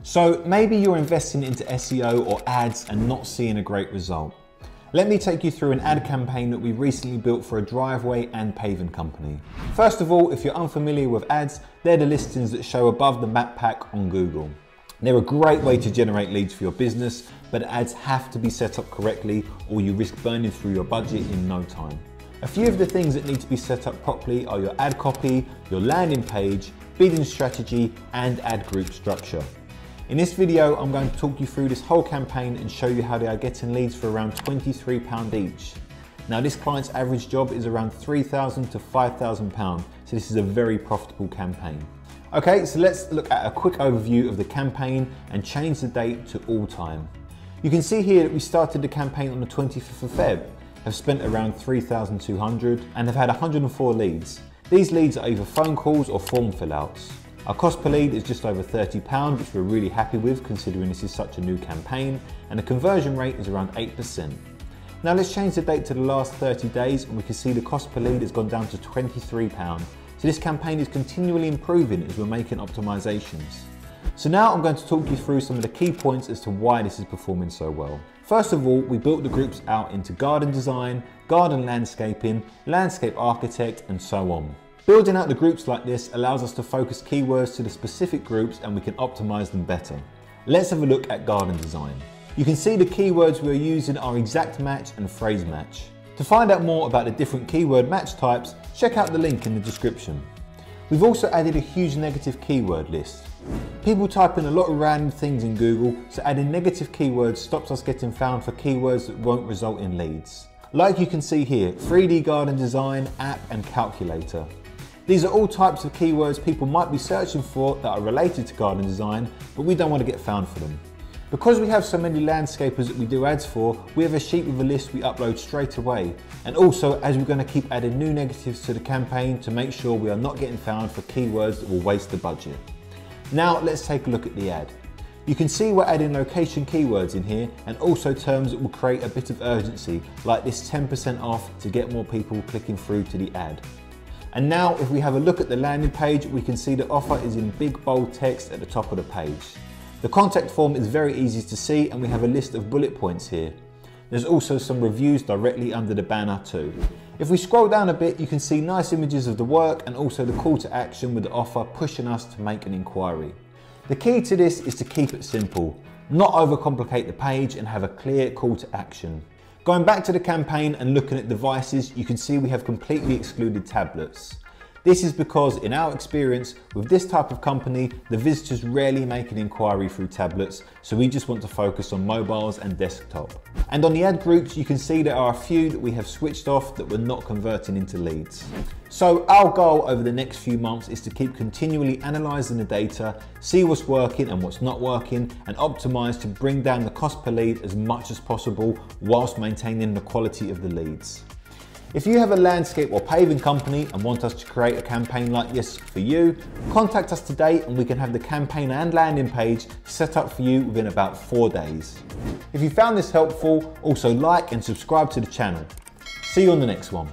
So maybe you're investing into SEO or ads and not seeing a great result. Let me take you through an ad campaign that we recently built for a driveway and paving company. First of all, if you're unfamiliar with ads, they're the listings that show above the map pack on Google. They're a great way to generate leads for your business, but ads have to be set up correctly or you risk burning through your budget in no time. A few of the things that need to be set up properly are your ad copy, your landing page, bidding strategy, and ad group structure. In this video, I'm going to talk you through this whole campaign and show you how they are getting leads for around £23 each. Now this client's average job is around £3,000 to £5,000, so this is a very profitable campaign. Okay, so let's look at a quick overview of the campaign and change the date to all time. You can see here that we started the campaign on the 25th of Feb, have spent around 3,200 and have had 104 leads. These leads are either phone calls or form fill outs. Our cost per lead is just over £30, which we're really happy with considering this is such a new campaign, and the conversion rate is around 8%. Now let's change the date to the last 30 days and we can see the cost per lead has gone down to £23. So this campaign is continually improving as we're making optimizations. So now I'm going to talk you through some of the key points as to why this is performing so well. First of all, we built the groups out into garden design, garden landscaping, landscape architect, and so on. Building out the groups like this allows us to focus keywords to the specific groups and we can optimize them better. Let's have a look at garden design. You can see the keywords we're using are exact match and phrase match. To find out more about the different keyword match types, check out the link in the description. We've also added a huge negative keyword list. People type in a lot of random things in Google, so adding negative keywords stops us getting found for keywords that won't result in leads. Like you can see here, 3D garden design, app and calculator. These are all types of keywords people might be searching for that are related to garden design, but we don't want to get found for them. Because we have so many landscapers that we do ads for, we have a sheet with a list we upload straight away. And also, as we're going to keep adding new negatives to the campaign to make sure we are not getting found for keywords that will waste the budget. Now let's take a look at the ad. You can see we're adding location keywords in here and also terms that will create a bit of urgency, like this 10% off to get more people clicking through to the ad. And now if we have a look at the landing page, we can see the offer is in big bold text at the top of the page. The contact form is very easy to see and we have a list of bullet points here. There's also some reviews directly under the banner too. If we scroll down a bit, you can see nice images of the work and also the call to action with the offer pushing us to make an inquiry. The key to this is to keep it simple, not overcomplicate the page and have a clear call to action. Going back to the campaign and looking at devices, you can see we have completely excluded tablets. This is because in our experience with this type of company, the visitors rarely make an inquiry through tablets, so we just want to focus on mobiles and desktop. And on the ad groups, you can see there are a few that we have switched off that we're not converting into leads. So our goal over the next few months is to keep continually analysing the data, see what's working and what's not working, and optimise to bring down the cost per lead as much as possible whilst maintaining the quality of the leads. If you have a landscape or paving company and want us to create a campaign like this for you, contact us today and we can have the campaign and landing page set up for you within about 4 days. If you found this helpful, also like and subscribe to the channel. See you on the next one.